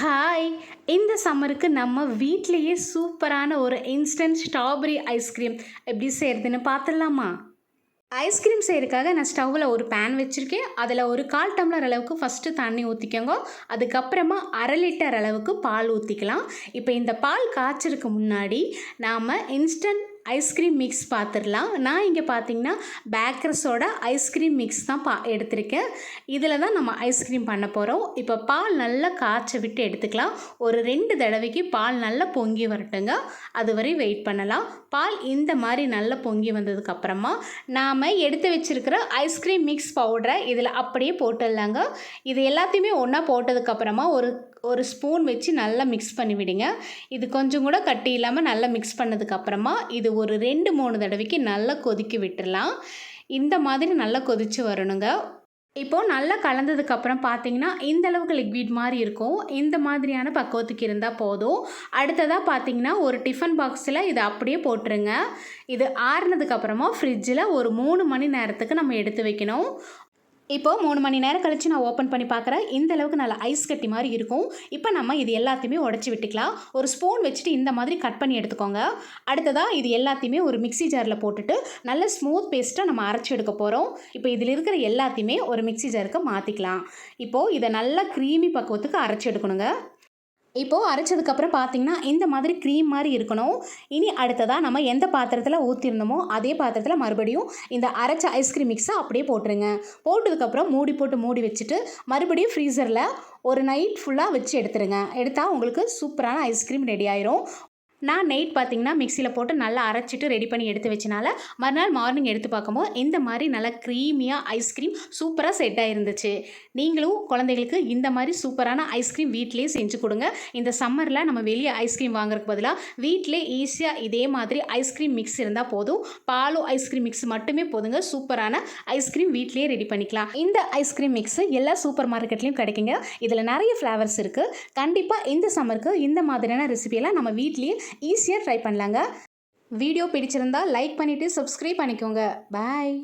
Hi! இந்த சம்மருக்கு நம்ம வீட்லயே சூப்பரான ஒரு இன்ஸ்டன்ட் ஸ்ட்ராபெர்ரி ஐஸ்கிரீம் எப்படி செய்றதுன்னு பார்த்துடலாமா? ஐஸ்கிரீம் செய்றதுக்காக நான் ஸ்டவ்வில் ஒரு பேன் வச்சுருக்கேன். அதில் ஒரு 1/4 டம்ளர் அளவுக்கு ஃபஸ்ட்டு தண்ணி ஊற்றிக்கோங்க. அதுக்கப்புறமா 1/2 லிட்டர் அளவுக்கு பால் ஊற்றிக்கலாம். இப்போ இந்த பால் காய்ச்சறதுக்கு முன்னாடி நாம் இன்ஸ்டன்ட் ஐஸ்கிரீம் மிக்ஸ் பார்த்துடலாம். நான் இங்கே பார்த்தீங்கன்னா பேக்கர்ஸோட ஐஸ்கிரீம் மிக்ஸ் தான் எடுத்திருக்கேன். இதில் தான் நம்ம ஐஸ்கிரீம் பண்ண போகிறோம். இப்போ பால் நல்லா காய்ச்ச விட்டு எடுத்துக்கலாம். ஒரு 2 தடவைக்கு பால் நல்லா பொங்கி வரட்டுங்க. அதுவரை வெயிட் பண்ணலாம். பால் இந்த மாதிரி நல்லா பொங்கி வந்ததுக்கப்புறமா நாம் எடுத்து வச்சுருக்கிற ஐஸ்கிரீம் மிக்ஸ் பவுடரை இதில் அப்படியே போட்டுடலாங்க. இது எல்லாத்தையுமே ஒன்றா போட்டதுக்கப்புறமா ஒரு ஸ்பூன் வச்சு நல்லா மிக்ஸ் பண்ணி விடுங்க. இது கொஞ்சம் கூட கட்டி இல்லாமல் நல்லா மிக்ஸ் பண்ணதுக்கப்புறமா இது ஒரு 2-3 தடவைக்கு நல்லா கொதிக்க விட்டுடலாம். இந்த மாதிரி நல்லா கொதித்து வரணுங்க. இப்போது நல்லா கலந்ததுக்கப்புறம் பார்த்தீங்கன்னா இந்த அளவுக்கு லிக்விட் மாதிரி இருக்கும். இந்த மாதிரியான பக்குவத்துக்கு இருந்தால் போதும். அடுத்ததாக பார்த்தீங்கன்னா ஒரு டிஃபன் பாக்ஸில் இதை அப்படியே போட்டுருங்க. இது ஆறுனதுக்கப்புறமா ஃப்ரிட்ஜில் ஒரு 3 மணி நேரத்துக்கு நம்ம எடுத்து வைக்கணும். இப்போது 3 மணி நேரம் கழித்து நான் ஓப்பன் பண்ணி பார்க்குறேன். இந்த அளவுக்கு நல்லா ஐஸ் கட்டி மாதிரி இருக்கும். இப்போ நம்ம இது எல்லாத்தையுமே உடச்சி விட்டுக்கலாம். ஒரு ஸ்பூன் வச்சுட்டு இந்த மாதிரி கட் பண்ணி எடுத்துக்கோங்க. அடுத்ததாக இது எல்லாத்தையுமே ஒரு மிக்ஸி ஜாரில் போட்டுட்டு நல்ல ஸ்மூத் பேஸ்ட்டாக நம்ம அரைச்சி எடுக்க போகிறோம். இப்போ இதில் இருக்கிற எல்லாத்தையுமே ஒரு மிக்ஸி ஜாருக்கு மாற்றிக்கலாம். இப்போது இதை நல்லா க்ரீமி பக்குவத்துக்கு அரைச்சி எடுக்கணுங்க. இப்போது அரைச்சதுக்கப்புறம் பார்த்திங்கன்னா இந்த மாதிரி க்ரீம் மாதிரி இருக்கணும். இனி அடுத்ததாக நம்ம எந்த பாத்திரத்தில் ஊற்றிருந்தோமோ அதே பாத்திரத்தில் மறுபடியும் இந்த அரைச்ச ஐஸ்கிரீம் மிக்ஸை அப்படியே போட்டுருங்க. போட்டதுக்கப்புறம் மூடி வச்சுட்டு மறுபடியும் ஃப்ரீசரில் ஒரு நைட் ஃபுல்லாக வச்சு எடுத்துருங்க. எடுத்தால் உங்களுக்கு சூப்பரான ஐஸ்கிரீம் ரெடி ஆயிரும். நான் நைட் பார்த்திங்கன்னா மிக்சியில் போட்டு நல்லா அரைச்சிட்டு ரெடி பண்ணி எடுத்து வச்சனால மறுநாள் மார்னிங் எடுத்து பார்க்கும்போது இந்த மாதிரி நல்லா க்ரீமியாக ஐஸ்கிரீம் சூப்பராக செட் ஆகிருந்துச்சு. நீங்களும் குழந்தைகளுக்கு இந்த மாதிரி சூப்பரான ஐஸ்கிரீம் வீட்டிலே செஞ்சு கொடுங்க. இந்த சம்மரில் நம்ம வெளியே ஐஸ்கிரீம் வாங்குறதுக்கு பதிலாக வீட்டிலே ஈஸியாக இதே மாதிரி ஐஸ்கிரீம் மிக்ஸ் இருந்தால் போதும். பாலும் ஐஸ்கிரீம் மிக்ஸ் மட்டுமே போதுங்க. சூப்பரான ஐஸ்கிரீம் வீட்டிலே ரெடி பண்ணிக்கலாம். இந்த ஐஸ்கிரீம் மிக்ஸு எல்லா சூப்பர் மார்க்கெட்லேயும் கிடைக்குங்க. இதில் நிறைய ஃப்ளேவர்ஸ் இருக்குது. கண்டிப்பாக இந்த சம்மருக்கு இந்த மாதிரியான ரெசிபியெல்லாம் நம்ம வீட்லேயே ஈஸியாக ட்ரை பண்ணலாங்க. வீடியோ பிடிச்சிருந்தா லைக் பண்ணிவிட்டு சப்ஸ்கிரைப் பண்ணிக்கோங்க. பாய்.